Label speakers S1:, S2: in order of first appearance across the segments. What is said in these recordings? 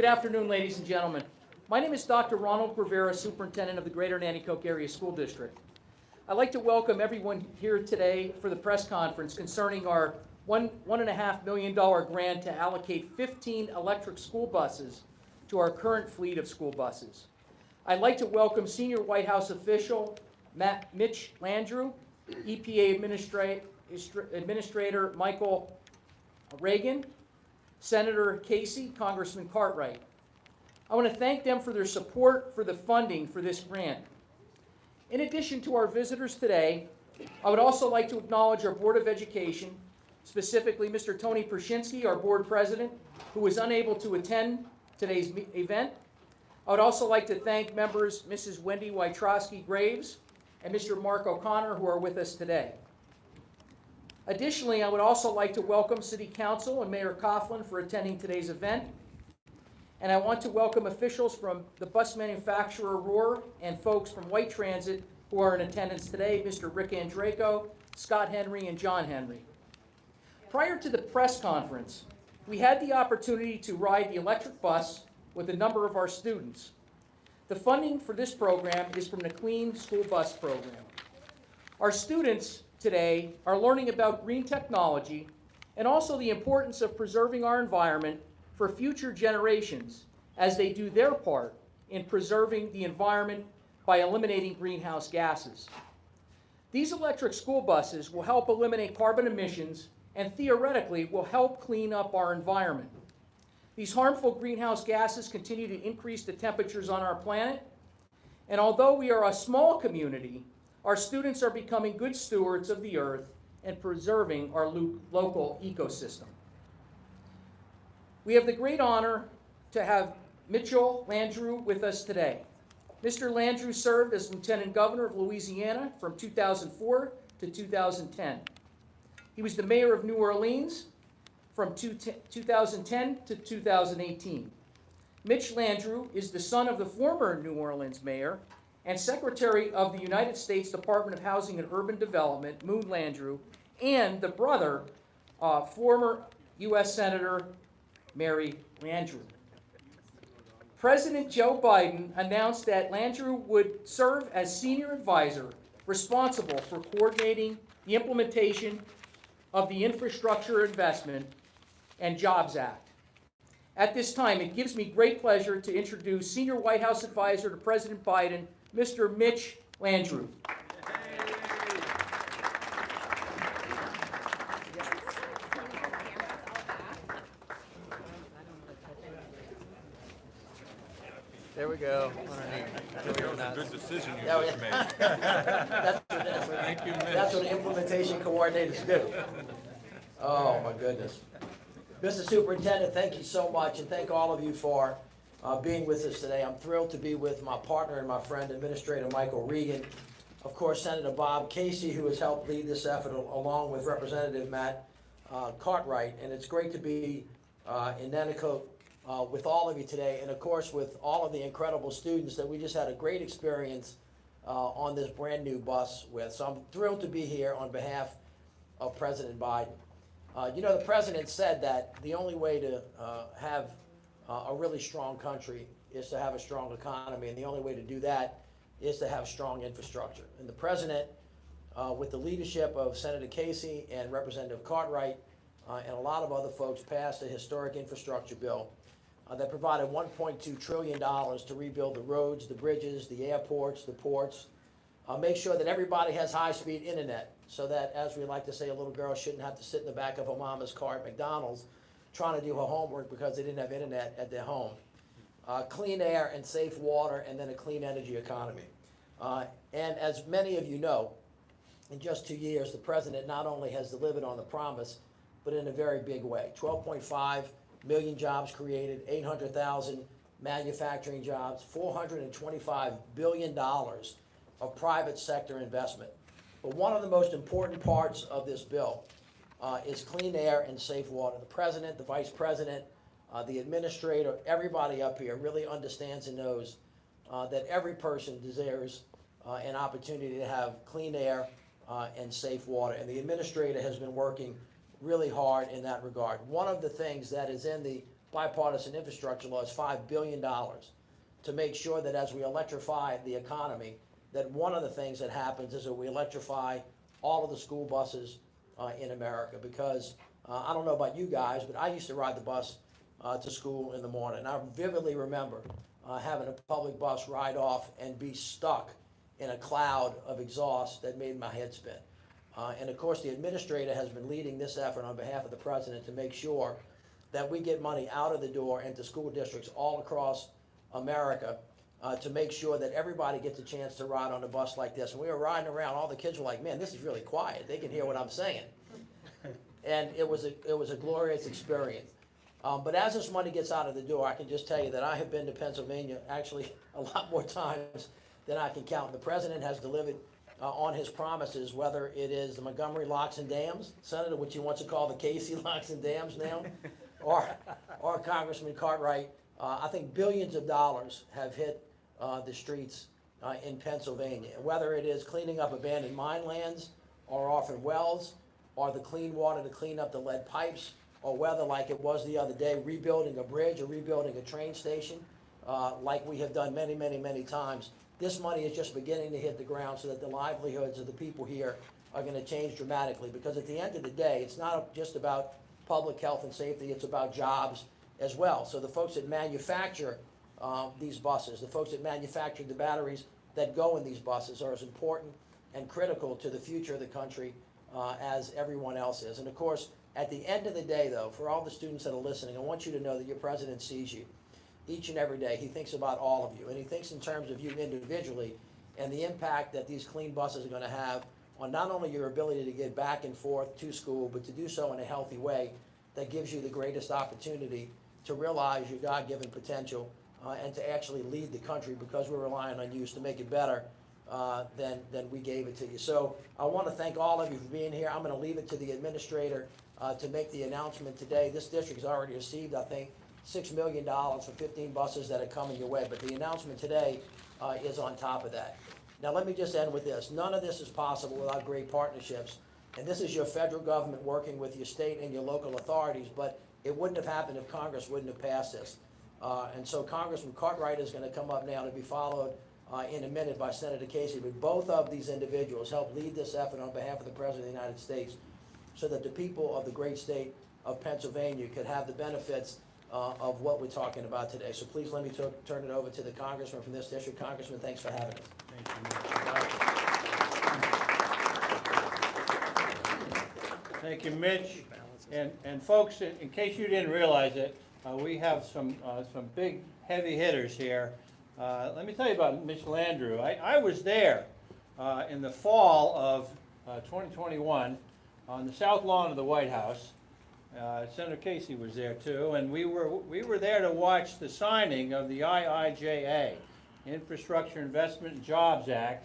S1: Good afternoon, ladies and gentlemen. My name is Dr. Ronald Rivera, Superintendent of the Greater Nanticoke Area School District. I'd like to welcome everyone here today for the press conference concerning our $1.5 million grant to allocate 15 electric school buses to our current fleet of school buses. I'd like to welcome Senior White House official Mitch Landrieu, EPA Administrator Michael Regan, Senator Casey, Congressman Cartwright. I want to thank them for their support for the funding for this grant. In addition to our visitors today, I would also like to acknowledge our Board of Education, specifically Mr. Tony Pershinsky, our board president, who was unable to attend today's event. I would also like to thank members Mrs. Wendy Wojtrowski Graves and Mr. Mark O'Connor, who are with us today. Additionally, I would also like to welcome City Council and Mayor Coughlin for attending today's event. And I want to welcome officials from the bus manufacturer Roar and folks from White Transit who are in attendance today, Mr. Rick Andraco, Scott Henry, and John Henry. Prior to the press conference, we had the opportunity to ride the electric bus with a number of our students. The funding for this program is from the Clean School Bus Program. Our students today are learning about green technology and also the importance of preserving our environment for future generations as they do their part in preserving the environment by eliminating greenhouse gases. These electric school buses will help eliminate carbon emissions and theoretically will help clean up our environment. These harmful greenhouse gases continue to increase the temperatures on our planet, and although we are a small community, our students are becoming good stewards of the earth and preserving our local ecosystem. We have the great honor to have Mitchell Landrieu with us today. Mr. Landrieu served as Lieutenant Governor of Louisiana from 2004 to 2010. He was the mayor of New Orleans from 2010 to 2018. Mitch Landrieu is the son of the former New Orleans mayor and Secretary of the United States Department of Housing and Urban Development, Moon Landrieu, and the brother of former U.S. Senator Mary Landrieu. President Joe Biden announced that Landrieu would serve as senior advisor responsible for coordinating the implementation of the Infrastructure Investment and Jobs Act. At this time, it gives me great pleasure to introduce Senior White House Advisor to President Biden, Mr. Mitch Landrieu.
S2: There we go.
S3: That was a good decision you
S2: Yeah,
S3: just made. Thank you, Mitch.
S2: That's what implementation coordinators do. Oh, my goodness. Mr. Superintendent, thank you so much, and thank all of you for being with us today. I'm thrilled to be with my partner and my friend, Administrator Michael Regan. Of course, Senator Bob Casey, who has helped lead this effort, along with Representative Matt Cartwright. And it's great to be in Nanticoke with all of you today, and of course with all of the incredible students that we just had a great experience on this brand new bus with. So I'm thrilled to be here on behalf of President Biden. You know, the President said that the only way to have a really strong country is to have a strong economy, and the only way to do that is to have strong infrastructure. And the President, with the leadership of Senator Casey and Representative Cartwright and a lot of other folks, passed a historic infrastructure bill that provided $1.2 trillion to rebuild the roads, the bridges, the airports, the ports, make sure that everybody has high-speed internet so that, as we like to say, a little girl shouldn't have to sit in the back of her mama's car at McDonald's trying to do her homework because they didn't have internet at their home. Clean air and safe water, and then a clean energy economy. And as many of you know, in just 2 years, the President not only has delivered on the promise, but in a very big way. 12.5 million jobs created, 800,000 manufacturing jobs, $425 billion of private sector investment. But one of the most important parts of this bill is clean air and safe water. The President, the Vice President, the Administrator, everybody up here really understands and knows that every person deserves an opportunity to have clean air and safe water. And the Administrator has been working really hard in that regard. One of the things that is in the bipartisan infrastructure law is $5 billion to make sure that as we electrify the economy, that one of the things that happens is that we electrify all of the school buses in America. Because I don't know about you guys, but I used to ride the bus to school in the morning. I vividly remember having a public bus ride off and be stuck in a cloud of exhaust that made my head spin. And of course, the administrator has been leading this effort on behalf of the president to make sure that we get money out of the door into school districts all across America to make sure that everybody gets a chance to ride on a bus like this. And we were riding around, all the kids were like, man, this is really quiet. They can hear what I'm saying. And it was a glorious experience. But as this money gets out of the door, I can just tell you that I have been to Pennsylvania actually a lot more times than I can count. The president has delivered on his promises, whether it is the Montgomery locks and dams, Senator, which he wants to call the Casey locks and dams now, or Congressman Cartwright. I think billions of dollars have hit the streets in Pennsylvania, whether it is cleaning up abandoned mine lands or orphan wells, or the clean water to clean up the lead pipes, or whether, like it was the other day, rebuilding a bridge or rebuilding a train station, like we have done many, many, many times. This money is just beginning to hit the ground so that the livelihoods of the people here are going to change dramatically. Because at the end of the day, it's not just about public health and safety, it's about jobs as well. So the folks that manufacture these buses, the folks that manufacture the batteries that go in these buses are as important and critical to the future of the country as everyone else is. And of course, at the end of the day, though, for all the students that are listening, I want you to know that your president sees you each and every day. He thinks about all of you, and he thinks in terms of you individually and the impact that these clean buses are going to have on not only your ability to get back and forth to school, but to do so in a healthy way that gives you the greatest opportunity to realize your God-given potential and to actually lead the country, because we're relying on you to make it better than we gave it to you. So I want to thank all of you for being here. I'm going to leave it to the administrator to make the announcement today. This district has already received, I think, $6 million for 15 buses that are coming your way, but the announcement today is on top of that. Now let me just end with this. None of this is possible without great partnerships, and this is your federal government working with your state and your local authorities, but it wouldn't have happened if Congress wouldn't have passed this. And so Congressman Cartwright is going to come up now to be followed in a minute by Senator Casey, but both of these individuals helped lead this effort on behalf of the President of the United States so that the people of the great state of Pennsylvania could have the benefits of what we're talking about today. So please let me turn it over to the congressman from this district. Congressman, thanks for having us.
S4: Thank you, Mitch. And folks, in case you didn't realize it, we have some big heavy hitters here. Let me tell you about Mitch Landrieu. I was there in the fall of 2021 on the south lawn of the White House. Senator Casey was there too, and we were there to watch the signing of the IIJA, Infrastructure Investment and Jobs Act,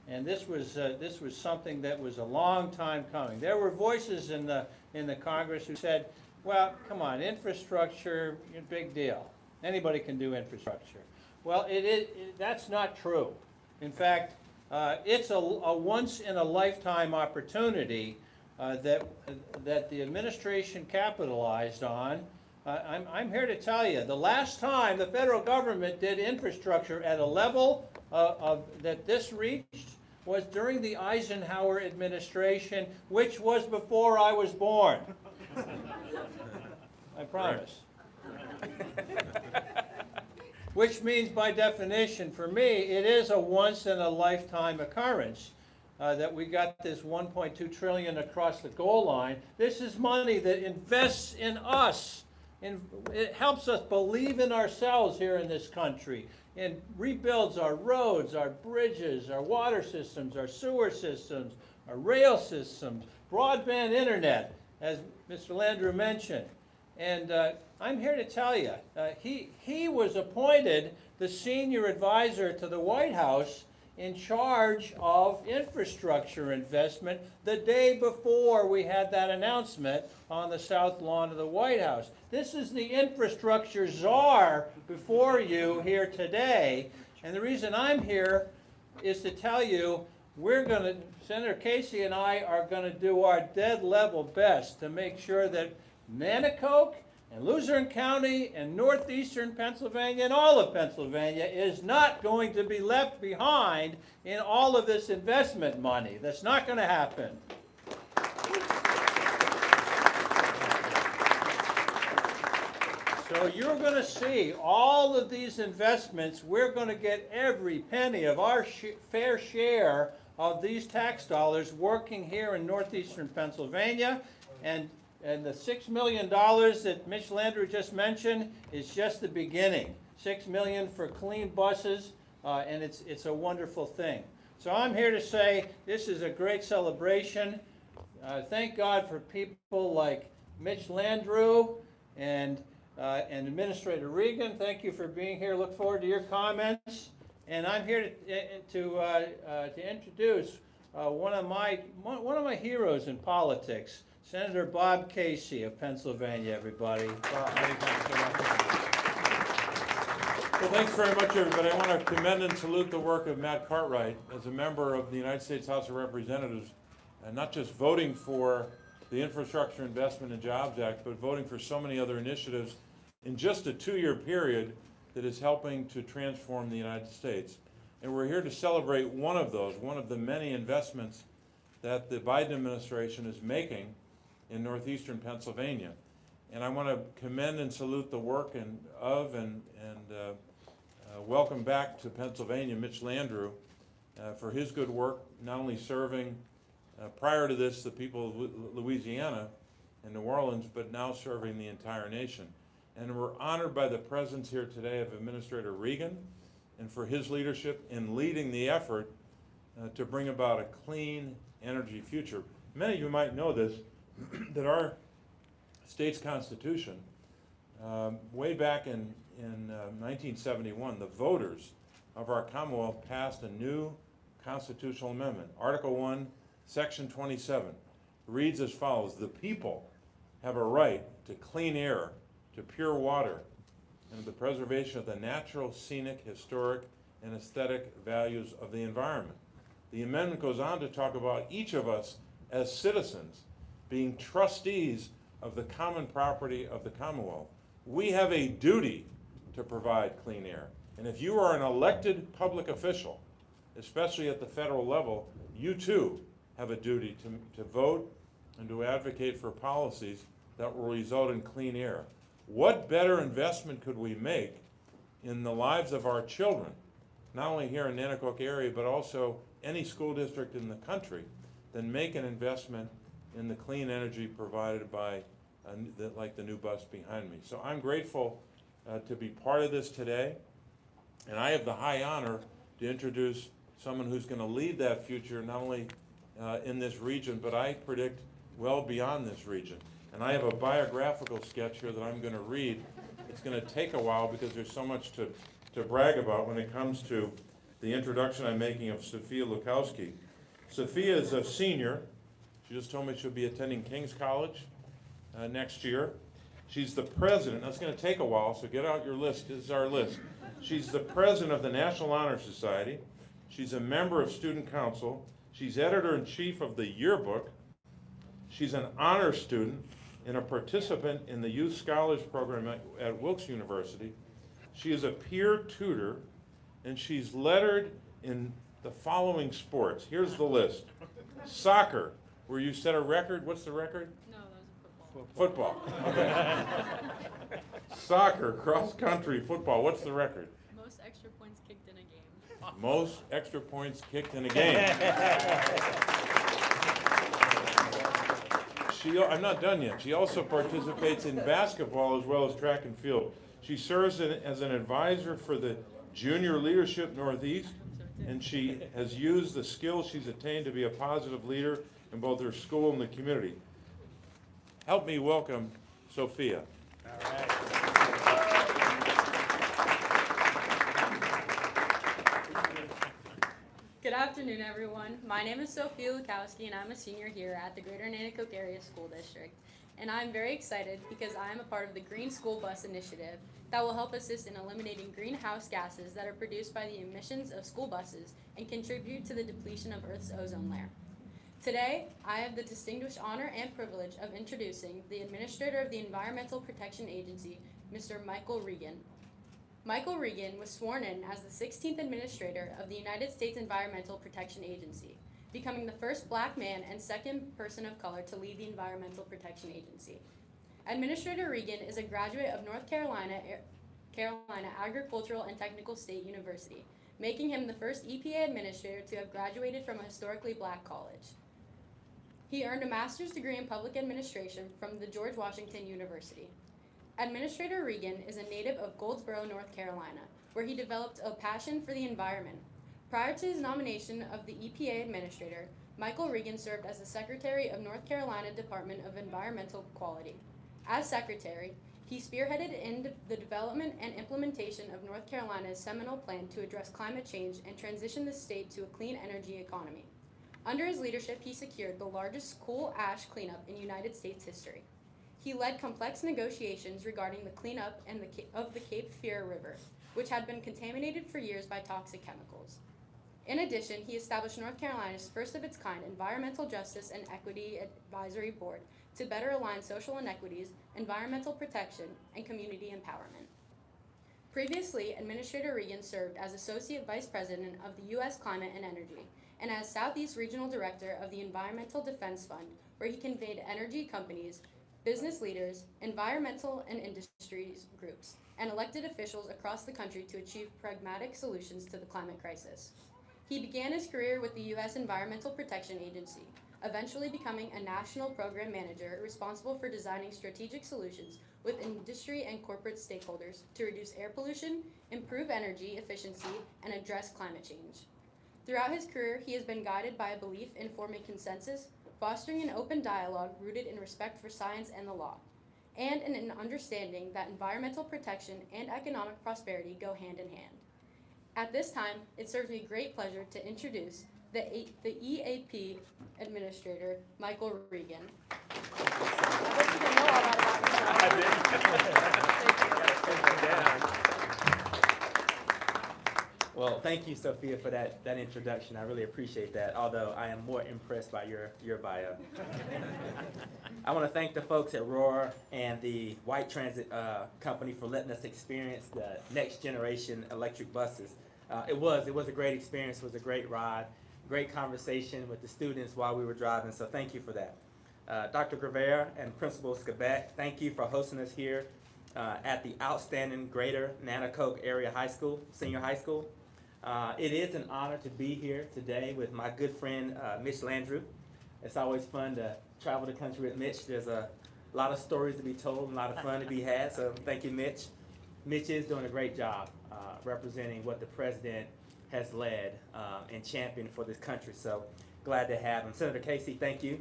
S4: and this was something that was a long time coming. There were voices in the Congress who said, "Well, come on, infrastructure, big deal. Anybody can do infrastructure." Well, that's not true. In fact, it's a once-in-a-lifetime opportunity that the administration capitalized on. I'm here to tell you, the last time the federal government did infrastructure at a level that this reached was during the Eisenhower administration, which was before I was born. I promise. Which means, by definition, for me, it is a once-in-a-lifetime occurrence that we got this $1.2 trillion across the goal line. This is money that invests in us. And it helps us believe in ourselves here in this country and rebuilds our roads, our bridges, our water systems, our sewer systems, our rail systems, broadband internet, as Mr. Landrieu mentioned. And I'm here to tell you, he was appointed the senior advisor to the White House in charge of infrastructure investment the day before we had that announcement on the south lawn of the White House. This is the infrastructure czar before you here today. And the reason I'm here is to tell you Senator Casey and I are going to do our dead level best to make sure that Nanticoke And Luzerne County and northeastern Pennsylvania and all of Pennsylvania is not going to be left behind in all of this investment money. That's not going to happen. So you're going to see all of these investments. We're going to get every penny of our fair share of these tax dollars working here in northeastern Pennsylvania. And the $6 million that Mitch Landrieu just mentioned is just the beginning. $6 million for clean buses, and it's a wonderful thing. So I'm here to say this is a great celebration. Thank God for people like Mitch Landrieu and Administrator Regan. Thank you for being here. Look forward to your comments. And I'm here to introduce one of my heroes in politics, Senator Bob Casey of Pennsylvania. Everybody.
S3: Well, thanks very much, everybody. I want to commend and salute the work of Matt Cartwright as a member of the United States House of Representatives, and not just voting for the Infrastructure Investment and Jobs Act, but voting for so many other initiatives in just a 2-year period that is helping to transform the United States. And we're here to celebrate one of those, one of the many investments that the Biden administration is making in northeastern Pennsylvania. And I want to commend and salute the work and welcome back to Pennsylvania Mitch Landrieu for his good work, not only serving prior to this the people of Louisiana and New Orleans, but now serving the entire nation. And we're honored by the presence here today of Administrator Regan and for his leadership in leading the effort to bring about a clean energy future. Many of you might know this, that our state's constitution, way back in 1971, the voters of our Commonwealth passed a new constitutional amendment. Article 1, Section 27 reads as follows: the people have a right to clean air, to pure water, and to the preservation of the natural, scenic, historic, and aesthetic values of the environment. The amendment goes on to talk about each of us as citizens being trustees of the common property of the Commonwealth. We have a duty to provide clean air. And if you are an elected public official, especially at the federal level, you too have a duty to vote and to advocate for policies that will result in clean air. What better investment could we make in the lives of our children, not only here in Nanticoke area, but also any school district in the country, than make an investment in the clean energy provided by like the new bus behind me. So I'm grateful to be part of this today, and I have the high honor to introduce someone who's going to lead that future, not only in this region, but I predict well beyond this region. And I have a biographical sketch here that I'm going to read. It's going to take a while because there's so much to brag about when it comes to the introduction I'm making of Sophia Lukowski. Sophia is a senior. She just told me she'll be attending King's College next year. She's the president. That's going to take a while, so get out your list. This is our list. She's the president of the National Honor Society. She's a member of Student Council. She's editor-in-chief of the yearbook. She's an honor student and a participant in the Youth Scholars Program at Wilkes University. She is a peer tutor, and she's lettered in the following sports. Here's the list. Soccer, where you set a record. What's the record?
S5: No, that was football.
S3: Football. Okay. Soccer, cross country, football. What's the record?
S5: Most extra points kicked in a game.
S3: Most extra points kicked in a game. I'm not done yet. She also participates in basketball as well as track and field. She serves as an advisor for the Junior Leadership Northeast, and she has used the skills she's attained to be a positive leader in both her school and the community. Help me welcome Sophia.
S4: All right.
S5: Good afternoon, everyone. My name is Sophia Lukowski, and I'm a senior here at the Greater Nanticoke Area School District. And I'm very excited because I am a part of the Green School Bus Initiative that will help assist in eliminating greenhouse gases that are produced by the emissions of school buses and contribute to the depletion of Earth's ozone layer. Today, I have the distinguished honor and privilege of introducing the Administrator of the Environmental Protection Agency, Mr. Michael Regan. Michael Regan was sworn in as the 16th Administrator of the United States Environmental Protection Agency, becoming the first Black man and second person of color to lead the Environmental Protection Agency. Administrator Regan is a graduate of North Carolina Agricultural and Technical State University, making him the first EPA administrator to have graduated from a historically Black college. He earned a master's degree in public administration from the George Washington University. Administrator Regan is a native of Goldsboro, North Carolina, where he developed a passion for the environment. Prior to his nomination of the EPA administrator, Michael Regan served as the Secretary of North Carolina Department of Environmental Quality. As Secretary, he spearheaded in the development and implementation of North Carolina's seminal plan to address climate change and transition the state to a clean energy economy. Under his leadership, he secured the largest coal ash cleanup in United States history. He led complex negotiations regarding the cleanup of the Cape Fear River, which had been contaminated for years by toxic chemicals. In addition, he established North Carolina's first of its kind Environmental Justice and Equity Advisory Board to better align social inequities, environmental protection, and community empowerment. Previously, Administrator Regan served as Associate Vice President of the U.S. Climate and Energy and as Southeast Regional Director of the Environmental Defense Fund, where he conveyed energy companies, business leaders, environmental and industries groups, and elected officials across the country to achieve pragmatic solutions to the climate crisis. He began his career with the U.S. Environmental Protection Agency, eventually becoming a national program manager responsible for designing strategic solutions with industry and corporate stakeholders to reduce air pollution, improve energy efficiency, and address climate change. Throughout his career, he has been guided by a belief in forming consensus, fostering an open dialogue rooted in respect for science and the law, and in an understanding that environmental protection and economic prosperity go hand in hand. At this time, it serves me great pleasure to introduce the EAP Administrator, Michael Regan. I bet you didn't know all that about me.
S6: Well, thank you, Sophia, for that introduction. I really appreciate that, although I am more impressed by your bio. I want to thank the folks at Roar and the White Transit Company for letting us experience the next generation electric buses. It was a great experience, it was a great ride, great conversation with the students while we were driving, so thank you for that. Dr. Gravere and Principal Skabek, thank you for hosting us here at the outstanding Greater Nanticoke Area High School, Senior High School. It is an honor to be here today with my good friend Mitch Landrieu. It's always fun to travel the country with Mitch. There's a lot of stories to be told and a lot of fun to be had, so thank you, Mitch. Mitch is doing a great job representing what the President has led and championed for this country, so glad to have him. Senator Casey, thank you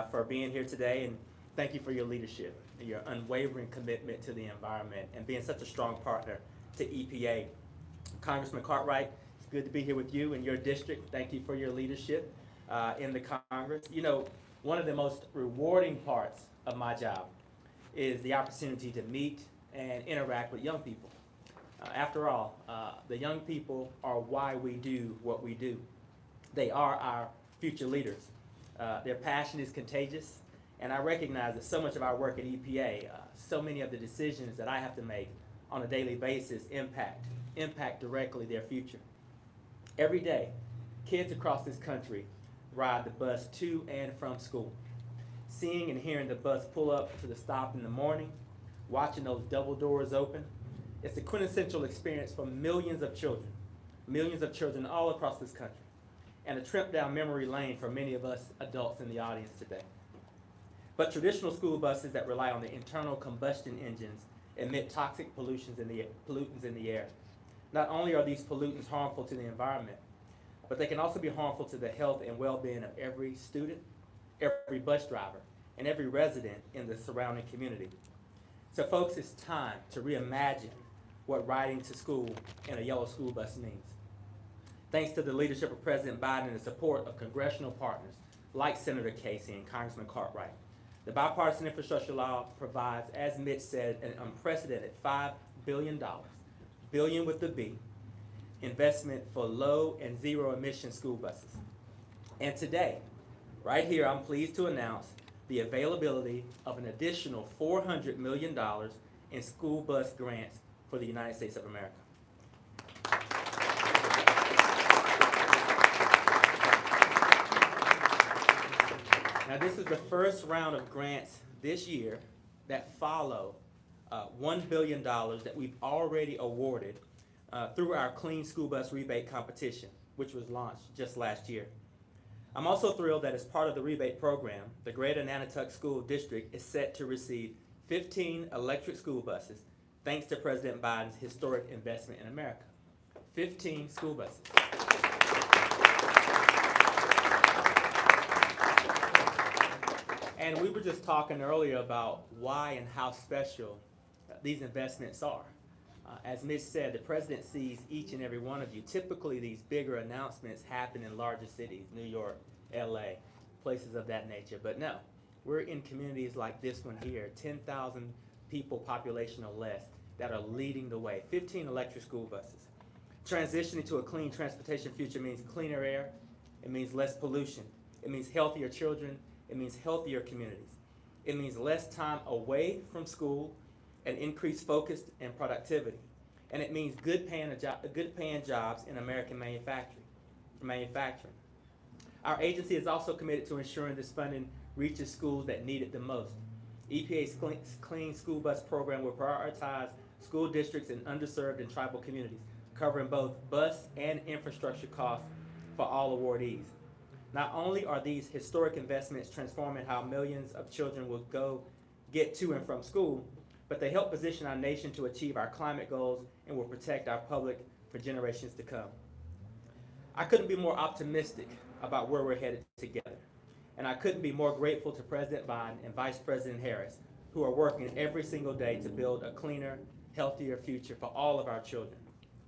S6: for being here today, and thank you for your leadership, your unwavering commitment to the environment, and being such a strong partner to EPA. Congressman Cartwright, it's good to be here with you in your district. Thank you for your leadership in the Congress. You know, one of the most rewarding parts of my job is the opportunity to meet and interact with young people. After all, the young people are why we do what we do. They are our future leaders. Their passion is contagious, and I recognize that so much of our work at EPA, so many of the decisions that I have to make on a daily basis impact directly their future. Every day, kids across this country ride the bus to and from school. Seeing and hearing the bus pull up to the stop in the morning, watching those double doors open, it's a quintessential experience for millions of children all across this country, and a trip down memory lane for many of us adults in the audience today. But traditional school buses that rely on the internal combustion engines emit toxic pollutants in the air. Not only are these pollutants harmful to the environment, but they can also be harmful to the health and well-being of every student, every bus driver, and every resident in the surrounding community. So folks, it's time to reimagine what riding to school in a yellow school bus means. Thanks to the leadership of President Biden and the support of congressional partners like Senator Casey and Congressman Cartwright, the bipartisan infrastructure law provides, as Mitch said, an unprecedented $5 billion, billion with the B, investment for low and zero emission school buses. And today, right here, I'm pleased to announce the availability of an additional $400 million in school bus grants for the United States of America. Now, this is the first round of grants this year that follow $1 billion that we've already awarded through our Clean School Bus Rebate Competition, which was launched just last year. I'm also thrilled that as part of the rebate program, the Greater Nantucket School District is set to receive 15 electric school buses, thanks to President Biden's historic investment in America. 15 school buses. And we were just talking earlier about why and how special these investments are. As Mitch said, the president sees each and every one of you. Typically, these bigger announcements happen in larger cities, New York, LA, places of that nature. But no, we're in communities like this one here, 10,000 people population or less, that are leading the way. 15 electric school buses. Transitioning to a clean transportation future means cleaner air. It means less pollution. It means healthier children. It means healthier communities. It means less time away from school and increased focus and productivity. And it means good paying jobs in American manufacturing. Our agency is also committed to ensuring this funding reaches schools that need it the most. EPA's Clean School Bus program will prioritize school districts in underserved and tribal communities, covering both bus and infrastructure costs for all awardees. Not only are these historic investments transforming how millions of children will get to and from school, but they help position our nation to achieve our climate goals and will protect our public for generations to come. I couldn't be more optimistic about where we're headed together. And I couldn't be more grateful to President Biden and Vice President Harris, who are working every single day to build a cleaner, healthier future for all of our children.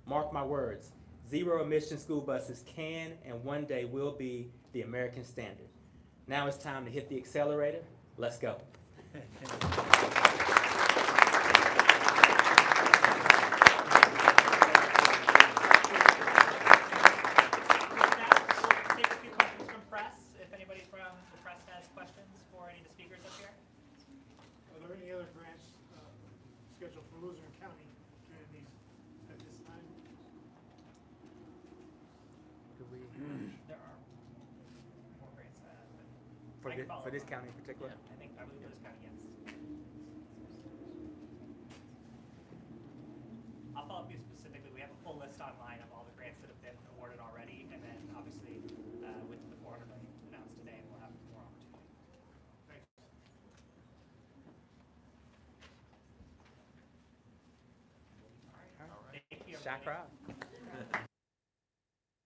S6: Mark my words, zero-emission school buses can and one day will be the American standard. Now it's time to hit the accelerator. Let's go.
S7: Scheduled for Luzerne County communities at this time?
S6: There are more grants for this county in particular?
S8: I believe for this county, yes. I'll follow up you specifically. We have a full list online of all the grants that have been awarded already, and then obviously with the 400 million announced today, we'll have more opportunity.
S7: Thanks.
S8: All right. Thank you.
S6: Shy crowd.